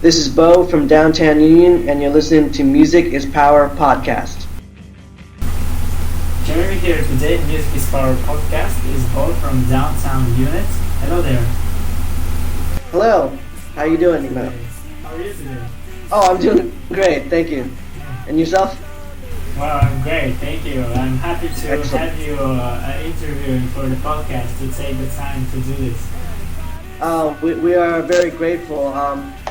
This is Bo from Downtown Union, and you're listening to Music is Power podcast. Joining me here today, Music is Power podcast, is Bo from Downtown Unit. Hello there. Hello. How you doing, Nemo? How are you today? Oh, I'm doing great, thank you. And yourself? Well, I'm great, thank you. I'm happy to Excellent. have you interviewing for the podcast, to take the time to do this. We are very grateful.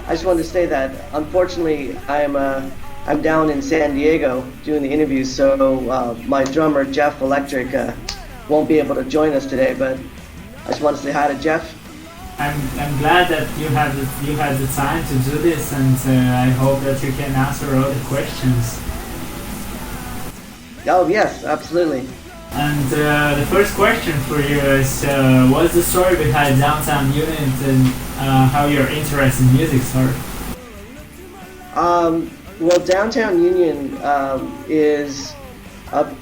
I just wanted to say that unfortunately I'm down in San Diego doing the interview, so my drummer Jeff Electric won't be able to join us today. But I just want to say hi to Jeff. I'm glad that you had the time to do this, and I hope that you can answer all the questions. Oh yes, absolutely. And the first question for you is, what's the story behind Downtown Unit and how your interest in music started? Well, Downtown Union is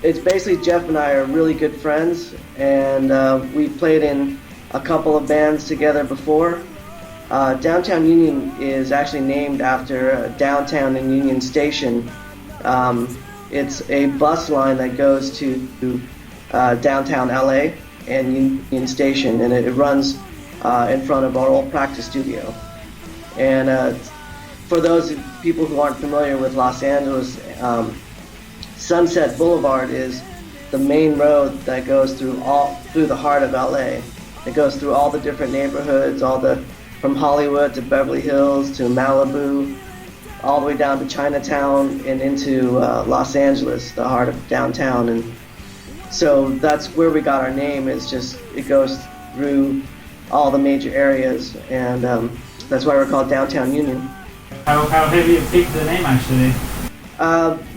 it's basically Jeff and I are really good friends, and we played in a couple of bands together before. Downtown Union is actually named after Downtown and Union Station. It's a bus line that goes to downtown LA and Union Station, and it runs in front of our old practice studio. And for those people who aren't familiar with Los Angeles, Sunset Boulevard is the main road that goes through the heart of LA. It goes through all the different neighborhoods, from Hollywood to Beverly Hills to Malibu, all the way down to Chinatown and into Los Angeles, the heart of downtown. And so that's where we got our name. It goes through all the major areas, and that's why we're called Downtown Union. How have you picked the name actually?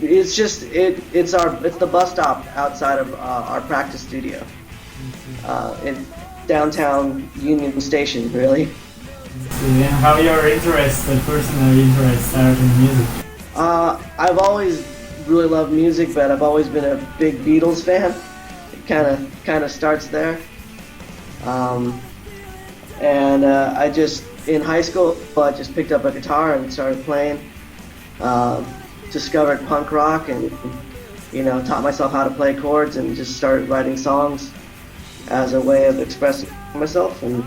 It's the bus stop outside of our practice studio. In downtown Union Station, really. And how your personal interest started in music? I've always really loved music, but I've always been a big Beatles fan. It kind of starts there. In high school, I just picked up a guitar and started playing. Discovered punk rock, and taught myself how to play chords, and just started writing songs as a way of expressing myself. And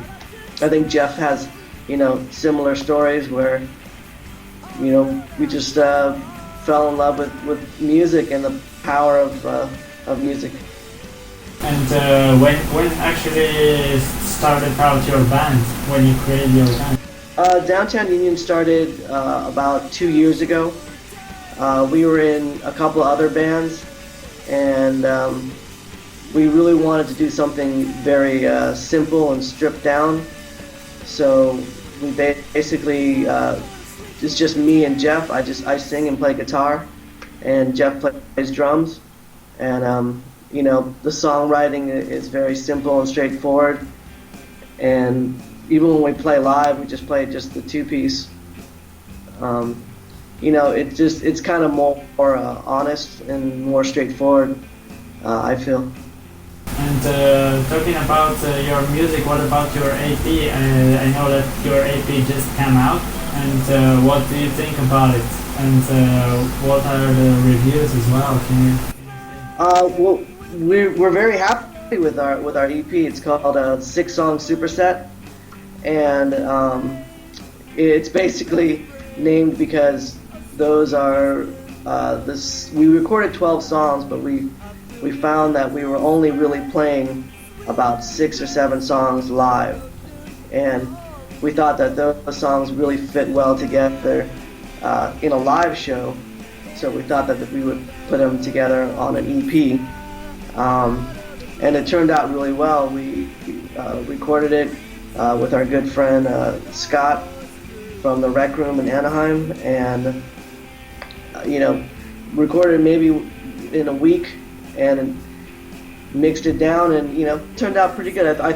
I think Jeff has similar stories where we just fell in love with music and the power of music. And when actually started out your band, when you created your band? Downtown Union started about 2 years ago. We were in a couple of other bands, and we really wanted to do something very simple and stripped down. So we basically, it's just me and Jeff. I sing and play guitar, and Jeff plays drums. And the songwriting is very simple and straightforward. And even when we play live, we just play the two-piece. It's kind of more honest and more straightforward, I feel. And talking about your music, what about your AP? I know that your AP just came out, and what do you think about it? And what are the reviews as well? Can you? Well, we're very happy with our EP. It's called a 6-song superset, and it's basically named because those are we recorded 12 songs, but we found that we were only really playing about 6 or 7 songs live, and we thought that those songs really fit well together in a live show, so we thought that we would put them together on an EP, and it turned out really well. We recorded it with our good friend Scott from the Rec Room in Anaheim, and recorded maybe in a week, and mixed it down, and turned out pretty good. I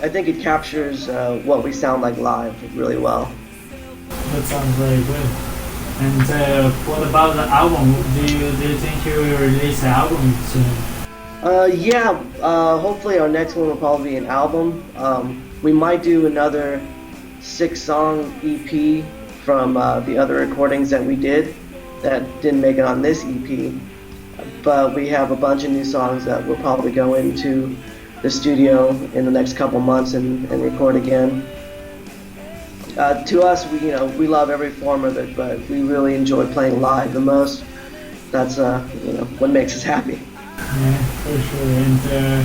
think it captures what we sound like live really well. That sounds very good. And what about the album? Do you think you will release an album soon? Yeah. Hopefully our next one will probably be an album. We might do another 6-song EP from the other recordings that we did that didn't make it on this EP. But we have a bunch of new songs that we'll probably go into the studio in the next couple months and record again. To us, we love every form of it, but we really enjoy playing live the most. That's what makes us happy. Yeah, for sure. And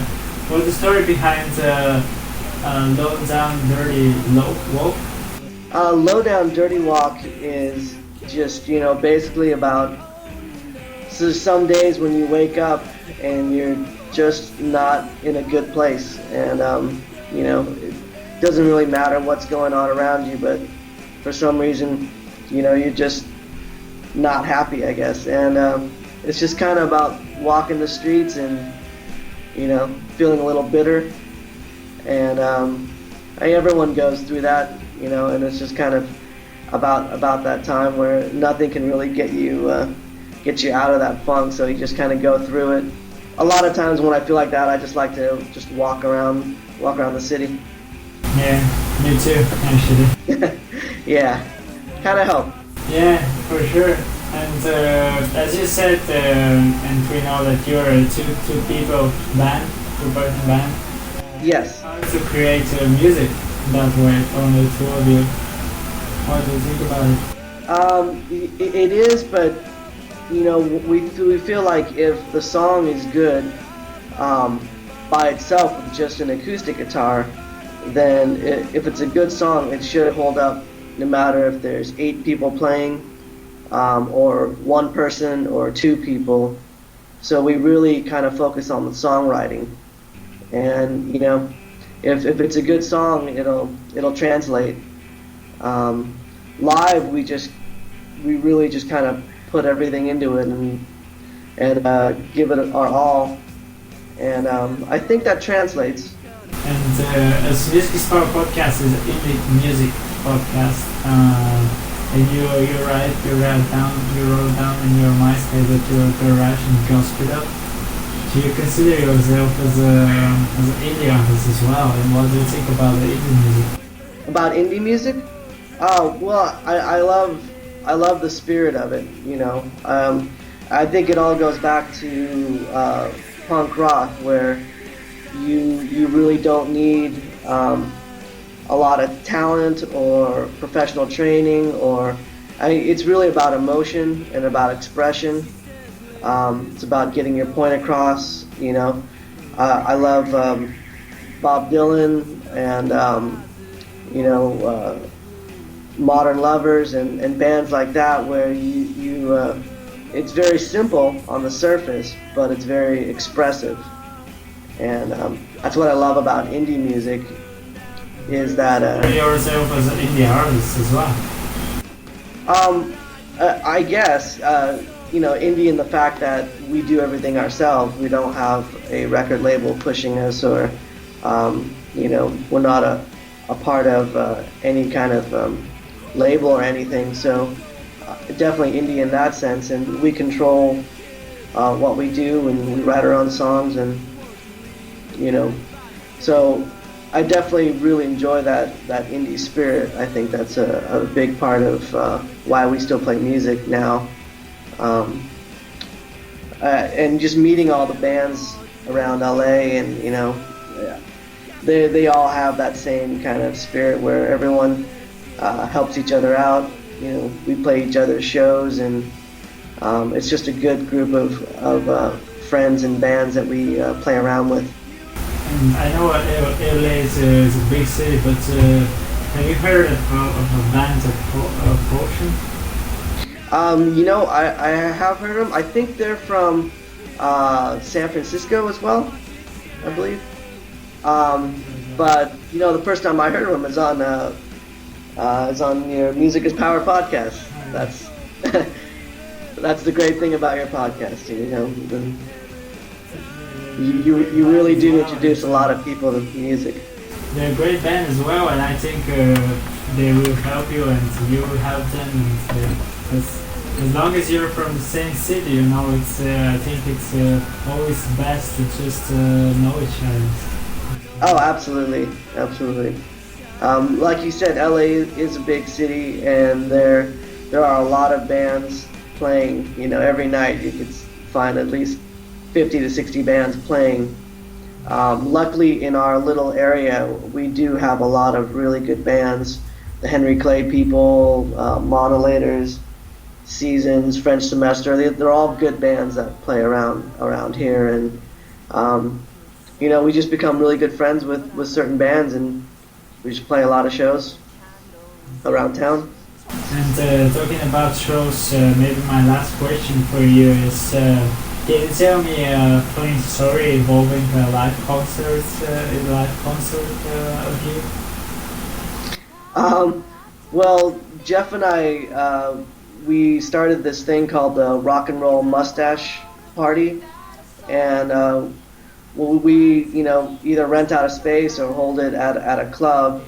what's the story behind Low Down Dirty Walk? Low Down Dirty Walk is just basically about some days when you wake up and you're just not in a good place, and it doesn't really matter what's going on around you, but for some reason you're just not happy, I guess. And it's just kind of about walking the streets and feeling a little bitter, and everyone goes through that, and it's just kind of about that time where nothing can really get you out of that funk, so you just kind of go through it. A lot of times when I feel like that, I just like to just walk around the city. Yeah, me too, actually. Yeah, kind of help. Yeah, for sure. And as you said, and we know that you're a two-person band. Yes. How to create music that way from the two of you? What do you think about it? It is, but we feel like if the song is good by itself with just an acoustic guitar, then if it's a good song, it should hold up no matter if there's 8 people playing or 1 person or 2 people. So we really kind of focus on the songwriting, and if it's a good song, it'll translate. Live, we really just kind of put everything into it and give it our all, and I think that translates. And as Music is Power podcast is an indie music podcast, and you wrote down in your MySpace that you're a garage and gospel. Do you consider yourself as an indie artist as well? And what do you think about the indie music? About indie music? Oh, well, I love the spirit of it. I think it all goes back to punk rock, where you really don't need a lot of talent or professional training, it's really about emotion and about expression. It's about getting your point across. I love Bob Dylan and Modern Lovers and bands like that, where it's very simple on the surface, but it's very expressive. And that's what I love about indie music, is that yourself as an indie artist as well. I guess indie in the fact that we do everything ourselves. We don't have a record label pushing us, or we're not a part of any kind of label or anything. So definitely indie in that sense, and we control what we do, and we write our own songs, and so I definitely really enjoy that indie spirit. I think that's a big part of why we still play music now. And just meeting all the bands around LA, and they all have that same kind of spirit where everyone helps each other out. We play each other's shows, and it's just a good group of friends and bands that we play around with. And I know LA is a big city, but have you heard of a band of Potion? I have heard them. I think they're from San Francisco as well, I believe. But the first time I heard of them is on your Music is Power podcast. That's that's the great thing about your podcast. You really do introduce a lot of people to music. They're a great band as well, and I think they will help you, and you will help them. And as long as you're from the same city, it's I think it's always best to just know each other. Oh, absolutely. Like you said, LA is a big city, and there are a lot of bands playing. You know, every night you could find at least 50 to 60 bands playing. Luckily, in our little area, we do have a lot of really good bands. The Henry Clay People, Monolators, Seasons, French Semester. They're all good bands that play around here, and you know, we just become really good friends with certain bands, and we just play a lot of shows around town. And talking about shows, maybe my last question for you is, can you tell me a funny story involving a live concert, of you? Well, Jeff and I, we started this thing called the Rock and Roll Mustache Party, and we, you know, either rent out a space or hold it at a club.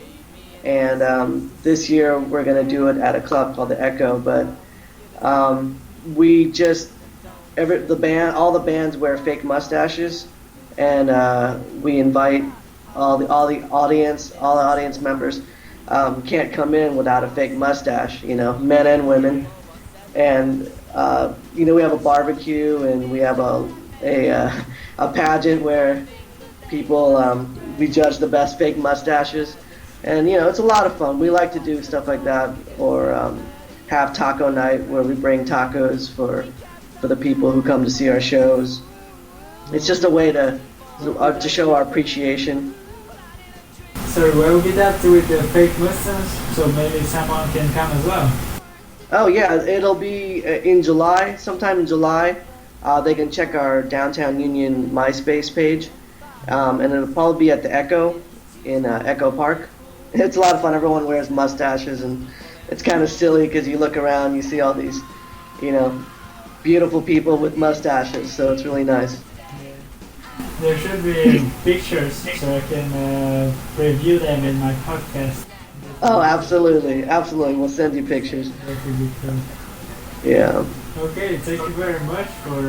And this year we're going to do it at a club called the Echo. But we just all the bands wear fake mustaches, and we invite all the audience members can't come in without a fake mustache. You know, men and women, and you know, we have a barbecue, and we have a pageant where people we judge the best fake mustaches. And, you know, it's a lot of fun. We like to do stuff like that, or have taco night where we bring tacos for the people who come to see our shows. It's just a way to show our appreciation. So where will be that with the fake mustache? So maybe someone can come as well. Oh yeah, it'll be in July, sometime in July. They can check our Downtown Union MySpace page, and it'll probably be at the Echo in Echo Park. It's a lot of fun. Everyone wears mustaches, and it's kind of silly because you look around, you see all these, you know, beautiful people with mustaches. So it's really nice. There should be pictures so I can review them in my podcast. Oh, absolutely, absolutely. We'll send you pictures. That would be cool. Yeah. Okay, thank you very much for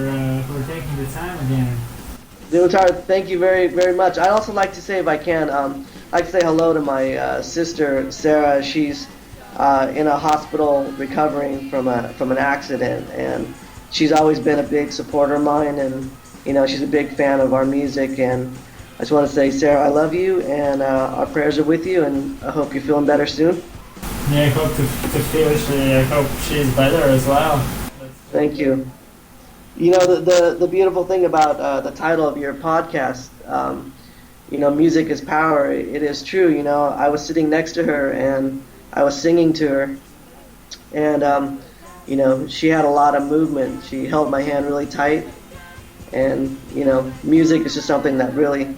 taking the time again. Dimitar, thank you very, very much. I'd also like to say, if I can, I'd like to say hello to my sister, Sarah. She's in a hospital recovering from an accident, and she's always been a big supporter of mine, and, you know, she's a big fan of our music, and I just want to say, Sarah, I love you, and our prayers are with you, and I hope you're feeling better soon. Yeah, I hope she's better as well. Thank you. You know, the beautiful thing about the title of your podcast, you know, music is power. It is true. You know, I was sitting next to her and I was singing to her, and you know, she had a lot of movement. She held my hand really tight, and, you know, music is just something that really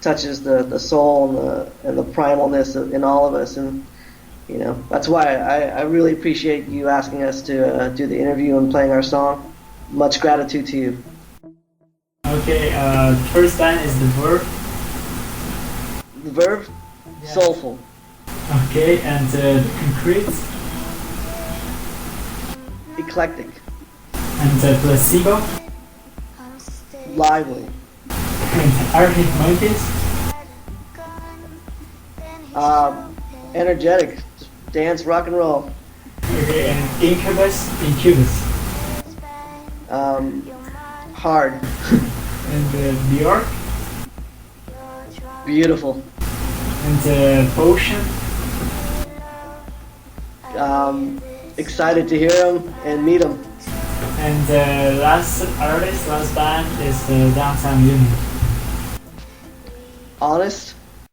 touches the soul and the primalness in all of us, and, you know, that's why I really appreciate you asking us to do the interview and playing our song. Much gratitude to you. Okay, the first line is the verb. The verb? Yeah. Soulful. Okay, and the concrete. Eclectic. And the placebo. Lively. And Arctic Monkeys. Energetic. Just dance, rock and roll. Okay, and Incubus. Hard. And Bjork. Beautiful. And Potion. Excited to hear them and meet them. And the last band is Downtown Union. Honest.